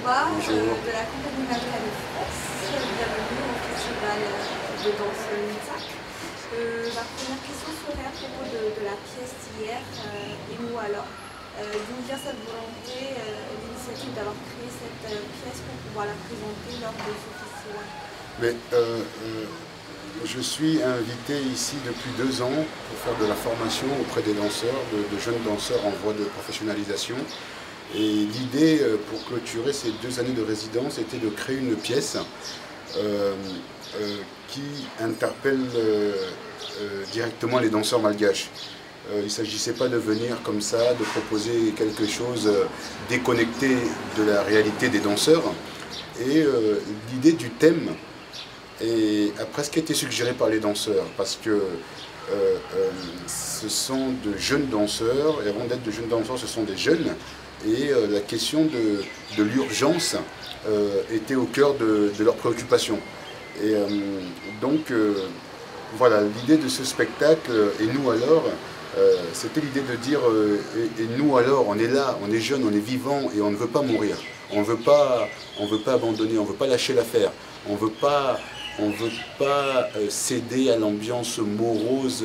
Touba Bonjour. de la compagnie Malgré France. Bienvenue au festival de danse Mizak. Ma première question serait à propos de la pièce d'hier, Et nous alors. D'où vient cette volonté, l'initiative d'avoir créé cette pièce pour pouvoir la présenter lors de ce festival? Mais, je suis invité ici depuis 2 ans pour faire de la formation auprès des danseurs, de jeunes danseurs en voie de professionnalisation. Et l'idée pour clôturer ces 2 années de résidence était de créer une pièce qui interpelle directement les danseurs malgaches. Il ne s'agissait pas de venir comme ça, de proposer quelque chose déconnecté de la réalité des danseurs. Et l'idée du thème a presque été suggérée par les danseurs, parce que ce sont de jeunes danseurs, et avant d'être de jeunes danseurs, ce sont des jeunes, et la question de l'urgence était au cœur de leurs préoccupations. Et donc, voilà, l'idée de ce spectacle, et nous alors, c'était l'idée de dire, et nous alors, on est là, on est jeunes, on est vivants, et on ne veut pas mourir. On ne veut pas abandonner, on ne veut pas lâcher l'affaire, on ne veut pas céder à l'ambiance morose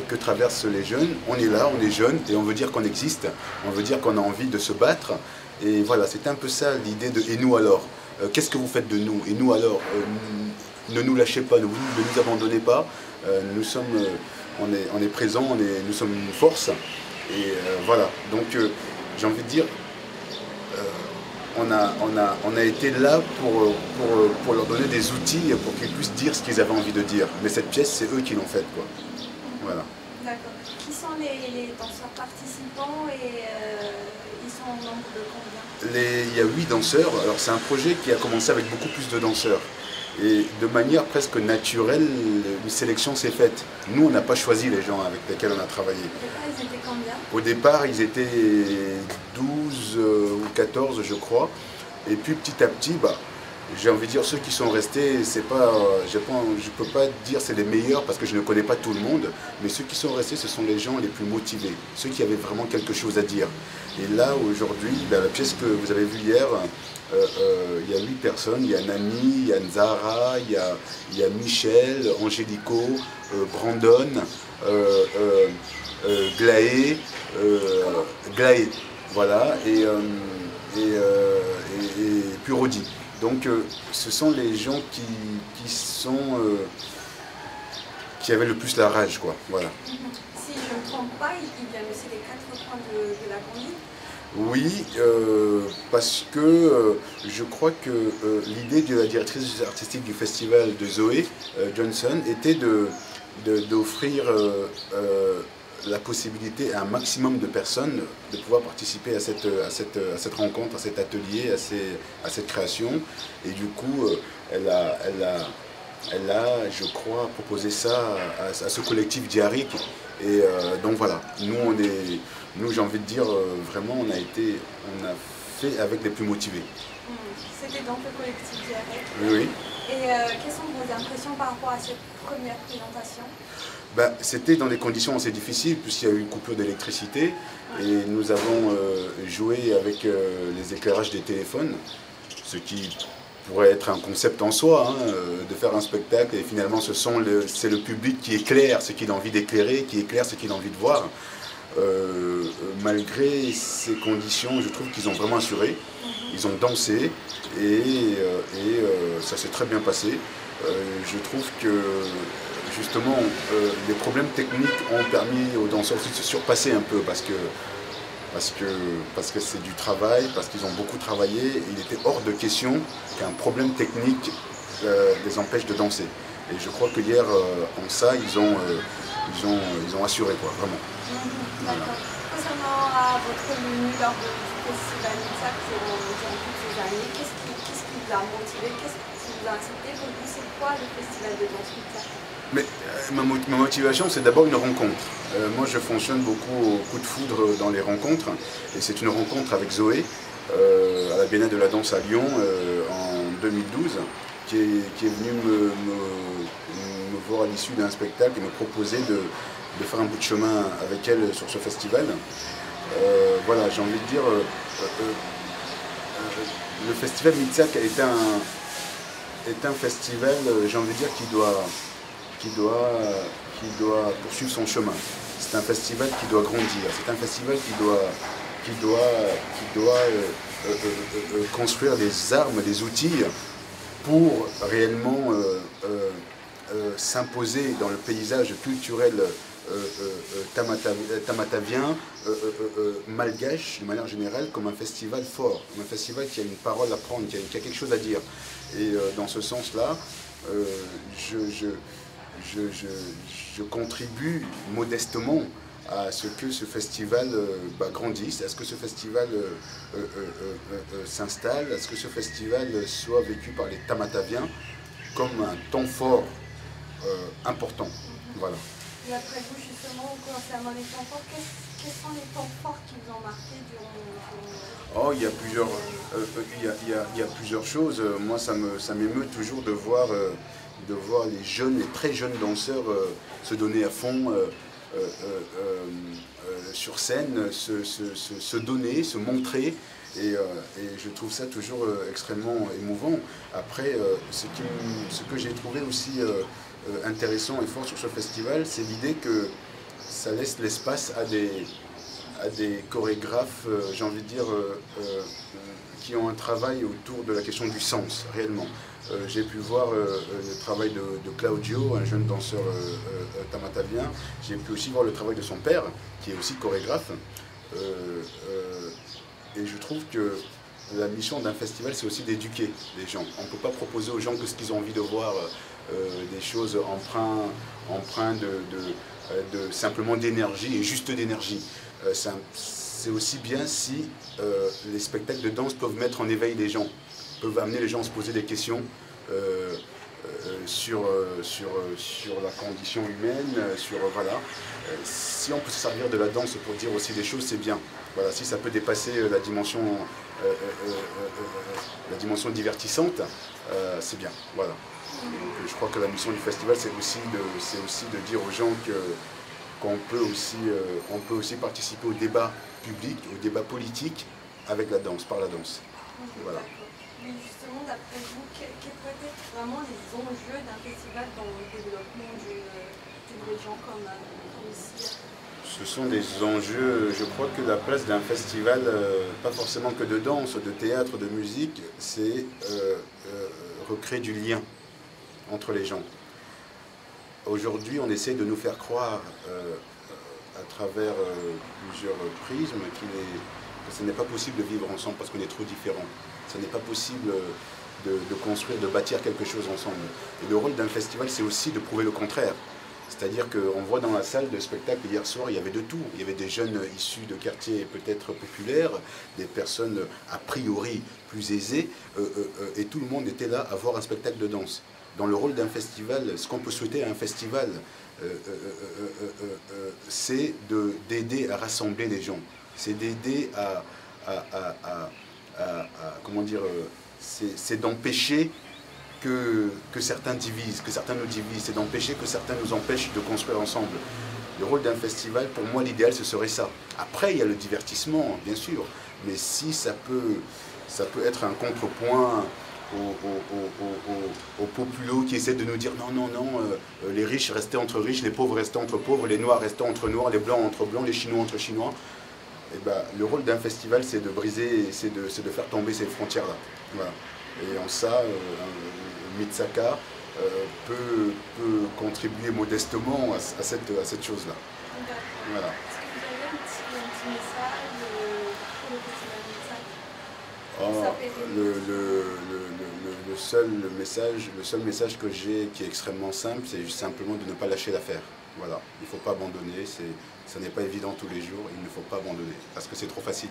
que traversent les jeunes. On est là, on est jeunes, et on veut dire qu'on existe, on veut dire qu'on a envie de se battre. Et voilà, c'est un peu ça l'idée de « et nous alors ?» Qu'est-ce que vous faites de nous? Et nous alors, ne nous lâchez pas, ne nous abandonnez pas. Nous sommes, on est présents, nous sommes une force. Et voilà, donc j'ai envie de dire, on a été là pour leur donner des outils pour qu'ils puissent dire ce qu'ils avaient envie de dire. Mais cette pièce, c'est eux qui l'ont faite, quoi. Voilà. D'accord. Qui sont les danseurs participants et ils sont au nombre de combien? Il y a 8 danseurs. Alors c'est un projet qui a commencé avec beaucoup plus de danseurs. Et de manière presque naturelle, une sélection s'est faite. Nous, on n'a pas choisi les gens avec lesquels on a travaillé. Au départ, ils étaient combien? Au départ, ils étaient 12 ou 14, je crois. Et puis petit à petit, j'ai envie de dire, ceux qui sont restés, c'est pas, je ne peux pas dire c'est les meilleurs parce que je ne connais pas tout le monde, mais ceux qui sont restés, ce sont les gens les plus motivés, ceux qui avaient vraiment quelque chose à dire. Et là, aujourd'hui, la pièce que vous avez vue hier, il y a 8 personnes, il y a Nani, il y a Nzara, il y a Michel, Angélico, Brandon, Glaé, voilà, et puis Rodi. Donc ce sont les gens qui avaient le plus la rage, quoi. Voilà. Si je ne me trompe pas, il vient aussi des 4 coins de la grande île. Oui, parce que je crois que l'idée de la directrice artistique du festival, de Zoé Johnson, était d'offrir la possibilité à un maximum de personnes de pouvoir participer à cette rencontre, à cet atelier, à cette création. Et du coup, elle a, je crois, proposé ça à ce collectif Diaric. Et donc voilà, nous j'ai envie de dire, vraiment, on a fait avec les plus motivés. C'était donc le collectif Diaric. Oui. Et quelles sont vos impressions par rapport à cette première présentation? C'était dans des conditions assez difficiles puisqu'il y a eu une coupure d'électricité et nous avons joué avec les éclairages des téléphones, ce qui pourrait être un concept en soi, hein, de faire un spectacle, et finalement c'est le public qui éclaire ce qu'il a envie d'éclairer, qui éclaire ce qu'il a envie de voir. Malgré ces conditions, je trouve qu'ils ont vraiment assuré, ils ont dansé et ça s'est très bien passé. Je trouve que justement les problèmes techniques ont permis aux danseurs aussi de se surpasser un peu parce que c'est du travail, parce qu'ils ont beaucoup travaillé, et il était hors de question qu'un problème technique les empêche de danser. Et je crois que hier, en ça, ils ont assuré, quoi, vraiment. D'accord. Concernant votre venue lors du festival Mizak durant toutes ces années, qu'est-ce qui vous a motivé, qu'est-ce qui vous a incité? Pour vous, c'est quoi le festival de danse Mizak? Mais ma motivation, c'est d'abord une rencontre. Moi, je fonctionne beaucoup au coup de foudre dans les rencontres. Et c'est une rencontre avec Zoé, à la Biennale de la danse à Lyon, en 2012, qui est venue me voir à l'issue d'un spectacle et me proposer de faire un bout de chemin avec elle sur ce festival. Voilà, j'ai envie de dire, le festival Mitzak est un festival, j'ai envie de dire, qui doit poursuivre son chemin. C'est un festival qui doit grandir. C'est un festival qui doit construire des armes, des outils pour réellement s'imposer dans le paysage culturel tamatavien, malgache de manière générale, comme un festival fort, comme un festival qui a une parole à prendre, qui a quelque chose à dire. Et dans ce sens-là, je contribue modestement à ce que ce festival grandisse, à ce que ce festival s'installe, à ce que ce festival soit vécu par les Tamataviens comme un temps fort important. Voilà. Et après vous, justement, concernant les temps forts, quels sont les temps forts qui vous ont marqué durant... Oh, il y a plusieurs choses. Moi, ça m'émeut toujours de voir les jeunes, les très jeunes danseurs se donner à fond sur scène, se donner, se montrer. Et je trouve ça toujours extrêmement émouvant. Après, ce que j'ai trouvé aussi intéressant et fort sur ce festival, c'est l'idée que ça laisse l'espace à des chorégraphes, j'ai envie de dire, qui ont un travail autour de la question du sens, réellement. J'ai pu voir le travail de Claudio, un jeune danseur tamatavien. J'ai pu aussi voir le travail de son père, qui est aussi chorégraphe. Et je trouve que la mission d'un festival, c'est aussi d'éduquer les gens. On ne peut pas proposer aux gens que ce qu'ils ont envie de voir, des choses empreintes simplement d'énergie et juste d'énergie. C'est aussi bien si les spectacles de danse peuvent mettre en éveil les gens, peuvent amener les gens à se poser des questions sur la condition humaine, voilà. Si on peut se servir de la danse pour dire aussi des choses, c'est bien. Voilà, si ça peut dépasser la dimension divertissante, c'est bien. Voilà. Donc, je crois que la mission du festival, c'est aussi de dire aux gens qu'on peut aussi participer au débat public, au débat politique avec la danse, par la danse. Voilà. Mais justement, d'après vous, quels peuvent être vraiment les enjeux d'un festival dans le développement d'une région comme ici? Ce sont des enjeux, je crois que la place d'un festival, pas forcément que de danse, de théâtre, de musique, c'est recréer du lien entre les gens. Aujourd'hui, on essaie de nous faire croire, à travers plusieurs prismes, que ce n'est pas possible de vivre ensemble parce qu'on est trop différents. Ce n'est pas possible de construire, de bâtir quelque chose ensemble. Et le rôle d'un festival, c'est aussi de prouver le contraire. C'est-à-dire qu'on voit dans la salle de spectacle hier soir, il y avait de tout. Il y avait des jeunes issus de quartiers peut-être populaires, des personnes a priori plus aisées, et tout le monde était là à voir un spectacle de danse. Dans le rôle d'un festival, ce qu'on peut souhaiter à un festival, c'est d'aider à rassembler les gens. C'est d'aider comment dire, c'est d'empêcher que certains divisent, que certains nous divisent, c'est d'empêcher que certains nous empêchent de construire ensemble. Le rôle d'un festival, pour moi, l'idéal, ce serait ça. Après, il y a le divertissement, bien sûr, mais si ça peut être un contrepoint aux populos qui essaient de nous dire non, les riches restaient entre riches, les pauvres restaient entre pauvres, les noirs restaient entre noirs, les blancs entre blancs, les chinois entre chinois. Et ben, le rôle d'un festival, c'est de briser, c'est de faire tomber ces frontières-là. Voilà. Et en ça, Mitsaka peut contribuer modestement à cette chose-là. Voilà. Est-ce que vous avez un petit message pour le festival Mitsaka? Le seul message que j'ai qui est extrêmement simple, c'est simplement de ne pas lâcher l'affaire. Voilà. Il ne faut pas abandonner, ça n'est pas évident tous les jours, il ne faut pas abandonner, parce que c'est trop facile.